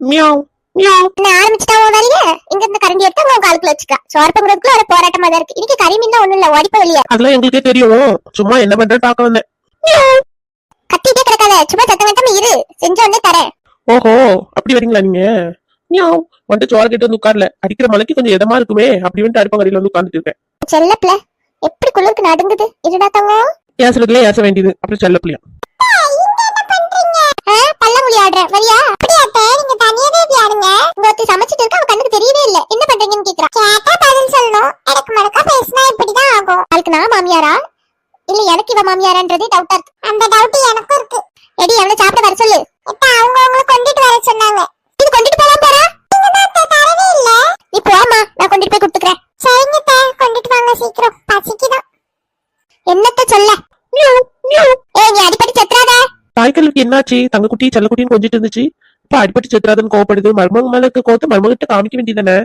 Meow meow. நான் ஆரம்பிச்சுட்டா வேலைய இங்க இருந்து கரண்டி எடுத்து உங்க காலுக்குள்ள வச்சுக்கா. சோர்ப்பங்கிறதுக்குள்ள ஒரு போராட்டமா தான் இருக்கு. இன்னைக்கு கறி மீன் ஒண்ணும் இல்ல, ஓடிப்ப வெளியே. அதெல்லாம் எங்களுக்கே தெரியும், சும்மா என்ன பண்றேன்னு பாக்க வந்தேன். கத்திட்டே கிடக்காத, சும்மா சத்தம் கட்டாம இரு, செஞ்சு வந்து தரேன். ஓஹோ, அப்படி வரீங்களா நீங்க? மியாவ். வந்து சோறு கேட்டு வந்து உட்கார்ல, அடிக்கிற மலைக்கு கொஞ்சம் இதமா இருக்குமே அப்படின்னு அடுப்பங்கரையில வந்து உட்கார்ந்துட்டு இருக்கேன். செல்லப்பில எப்படி குளிருக்கு நடுங்குது. இருடா தங்கம், ஏசுறதுல ஏச வேண்டியது, அப்புறம் செல்ல பிள்ளையா. பல்லமுடி ஆடுறேன் வரியா? அப்படியே நீங்க தனியாவே ஆடுங்க. ஒருத்தி சமைச்சிட்டு இருக்க, அவ கண்ணுக்கு தெரியவே இல்ல. என்ன பண்றீங்கன்னு கேக்குறா. கேட்டா பதில் சொல்லணும், எனக்கு மடக்கா பேசினா இப்படிதான் ஆகும். அதுக்கு நான் மாமியாரா இல்ல எனக்கு இவ மாமியாரான்றதே டவுட்டா இருக்கு. அந்த டவுட் எனக்கும் இருக்கு. எடி அவளை சாப்பிட வர சொல்லு. அவங்க அவங்களை கொண்டுட்டு வர சொன்னாங்க. இது கொண்டுட்டு போலாம் போறா? தரவே இல்ல. நீ போமா, நான் கொண்டுட்டு போய் கொடுத்துக்கிறேன். சரிங்க, கொண்டுட்டு வாங்க சீக்கிரம், பசிக்குதான். என்னத்த சொல்ல? ஏய், நீ அடிப்படி செத்துறாத. தாய்களுக்கு என்னாச்சு? தங்க குட்டி செல்ல குட்டின்னு கொஞ்சிட்டு இருந்துச்சு, இப்ப அடிப்பட்டு செத்துறாதுன்னு கோவப்படுது. மருமக மேல இருக்க கோவத்தை மருமகிட்ட காமிக்க வேண்டியதானே?